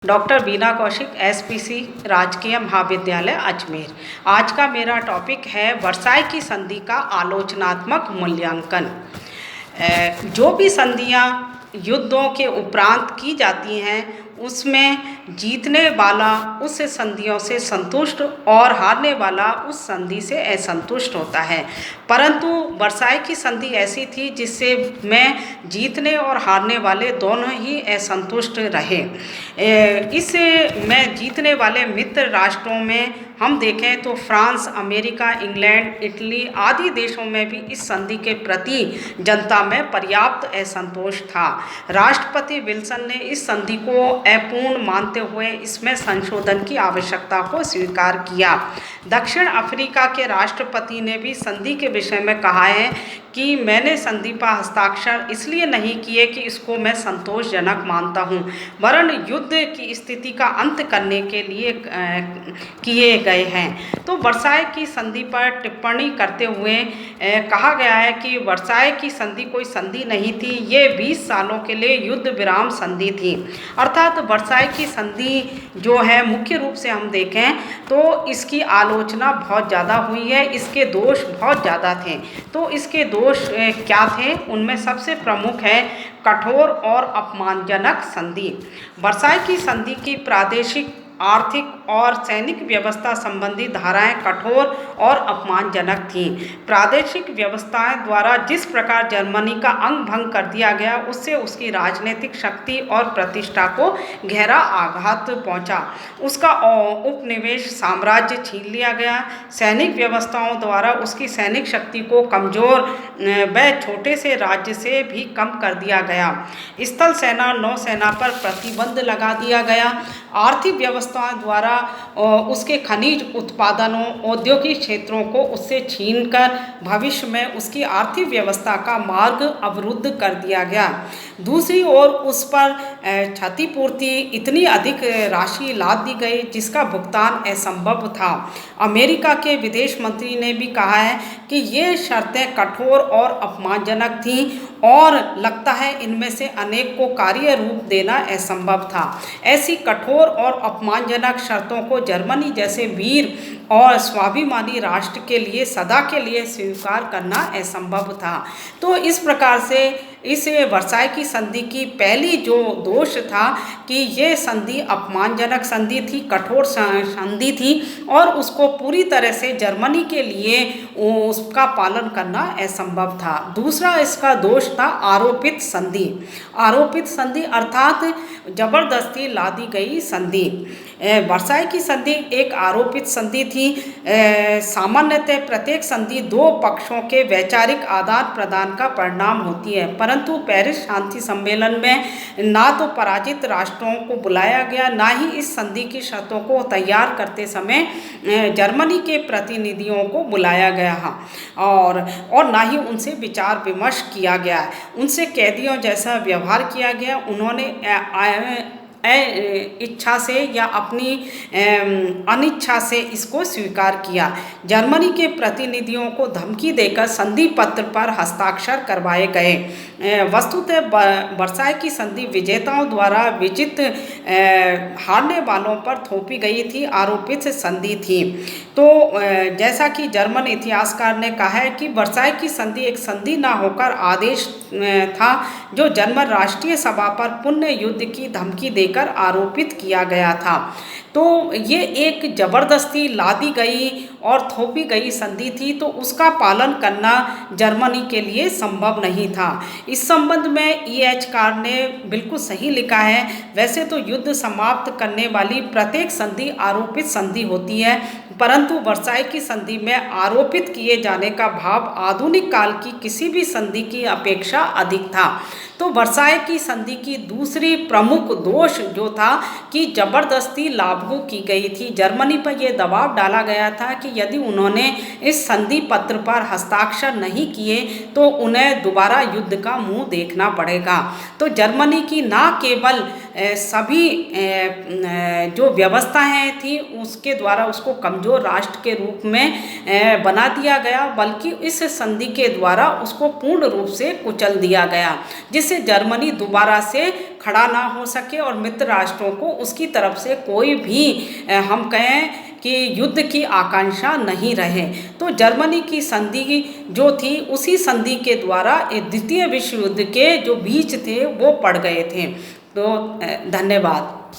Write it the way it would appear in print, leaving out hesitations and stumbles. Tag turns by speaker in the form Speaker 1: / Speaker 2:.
Speaker 1: Doctor बीना Kaushik, SPC राजकीय महाविद्यालय अजमेर। आज का मेरा टॉपिक है वर्साई की संधि का आलोचनात्मक मूल्यांकन। जो भी संधियां युद्धों के उपरांत की जाती हैं उसमें जीतने वाला उस संधियों से संतुष्ट और हारने वाला उस संधि से असंतुष्ट होता है। परंतु वर्साई की संधि ऐसी थी जिससे में जीतने और हारने वाले दोनों ही असंतुष्ट रहे। इस में जीतने वाले मित्र राष्ट्रों में हम देखें तो फ्रांस, अमेरिका, इंग्लैंड, इटली आदि देशों में भी इस संधि के प्रति जनता में पर्याप्त असंतोष था। राष्ट्रपति विल्सन ने इस संधि को अपूर्ण मानते हुए इसमें संशोधन की आवश्यकता को स्वीकार किया। दक्षिण अफ्रीका के राष्ट्रपति ने भी संधि के विषय में कहा है कि मैंने संधि पर हस्ताक्षर इसलिए नहीं किए कि इसको मैं संतोषजनक मानता हूँ, वरन युद्ध की स्थिति का अंत करने के लिए किए गए हैं। तो वर्साई की संधि पर टिप्पणी करते हुए कहा गया है कि वर्साई की संधि कोई संधि नहीं थी, ये 20 सालों के लिए युद्ध विराम संधि थी। अर्थात वर्साई की संधि जो है मुख्य रूप से हम देखें तो इसकी आलोचना बहुत ज़्यादा हुई है, इसके दोष बहुत ज़्यादा थे। तो इसके दोष क्या थे? उनमें सबसे प्रमुख है कठोर और अपमानजनक संधि। वर्साई की संधि की प्रादेशिक, आर्थिक और सैनिक व्यवस्था संबंधी धाराएं कठोर और अपमानजनक थीं। प्रादेशिक व्यवस्थाएं द्वारा जिस प्रकार जर्मनी का अंग भंग कर दिया गया उससे उसकी राजनीतिक शक्ति और प्रतिष्ठा को गहरा आघात पहुंचा। उसका उपनिवेश साम्राज्य छीन लिया गया। सैनिक व्यवस्थाओं द्वारा उसकी सैनिक शक्ति को कमजोर व छोटे से राज्य से भी कम कर दिया गया। स्थल सेना, नौसेना पर प्रतिबंध लगा दिया गया। आर्थिक व्यवस्थाओं द्वारा उसके खनिज उत्पादनों, औद्योगिक क्षेत्रों को उससे छीनकर भविष्य में उसकी आर्थिक व्यवस्था का मार्ग अवरुद्ध कर दिया गया। दूसरी ओर उस पर क्षतिपूर्ति इतनी अधिक राशि लाद दी गई जिसका भुगतान असंभव था। अमेरिका के विदेश मंत्री ने भी कहा है कि ये शर्तें कठोर और अपमानजनक थीं और लगता है इनमें से अनेक को कार्य रूप देना असंभव था। ऐसी कठोर और अपमानजनक शर्तों को जर्मनी जैसे वीर और स्वाभिमानी राष्ट्र के लिए सदा के लिए स्वीकार करना असंभव था। तो इस प्रकार से इस वर्साई की संधि की पहली जो दोष था कि ये संधि अपमानजनक संधि थी, कठोर संधि थी और उसको पूरी तरह से जर्मनी के लिए उसका पालन करना असंभव था। दूसरा इसका दोष था आरोपित संधि। आरोपित संधि अर्थात जबरदस्ती लादी गई संधि। वर्साई की संधि एक आरोपित संधि थी। सामान्यतः प्रत्येक संधि दो पक्षों के वैचारिक आदान प्रदान का परिणाम होती है, परंतु पेरिस शांति सम्मेलन में ना तो पराजित राष्ट्रों को बुलाया गया, ना ही इस संधि की शर्तों को तैयार करते समय जर्मनी के प्रतिनिधियों को बुलाया गया और ना ही उनसे विचार विमर्श किया गया। उनसे कैदियों जैसा व्यवहार किया गया। उन्होंने इच्छा से या अपनी अनिच्छा से इसको स्वीकार किया। जर्मनी के प्रतिनिधियों को धमकी देकर संधि पत्र पर हस्ताक्षर करवाए गए। वस्तुतः वर्साई की संधि विजेताओं द्वारा विजित हारने वालों पर थोपी गई थी, आरोपित संधि थी। तो जैसा कि जर्मन इतिहासकार ने कहा है कि वर्साई की संधि एक संधि ना होकर आदेश था जो जर्मन राष्ट्रीय सभा पर पुण्य युद्ध की धमकी देकर आरोपित किया गया था। तो ये एक जबरदस्ती लादी गई और थोपी गई संधि थी, तो उसका पालन करना जर्मनी के लिए संभव नहीं था। इस संबंध में E.H. कार ने बिल्कुल सही लिखा है। वैसे तो युद्ध समाप्त करने वाली प्रत्येक संधि आरोपित संधि होती है, परंतु वर्साई की संधि में आरोपित किए जाने का भाव आधुनिक काल की किसी भी संधि की अपेक्षा अधिक था। तो वर्साई की संधि की दूसरी प्रमुख दोष जो था कि जबरदस्ती लागू की गई थी। जर्मनी पर यह दबाव डाला गया था कि यदि उन्होंने इस संधि पत्र पर हस्ताक्षर नहीं किए तो उन्हें दोबारा युद्ध का मुंह देखना पड़ेगा। तो जर्मनी की न केवल सभी जो व्यवस्थाएं थी उसके द्वारा उसको कमज़ोर राष्ट्र के रूप में बना दिया गया, बल्कि इस संधि के द्वारा उसको पूर्ण रूप से कुचल दिया गया, जिससे जर्मनी दोबारा से खड़ा ना हो सके और मित्र राष्ट्रों को उसकी तरफ से कोई भी हम कहें कि युद्ध की आकांक्षा नहीं रहे। तो जर्मनी की संधि जो थी, उसी संधि के द्वारा द्वितीय विश्व युद्ध के जो बीज थे वो पड़ गए थे। तो धन्यवाद।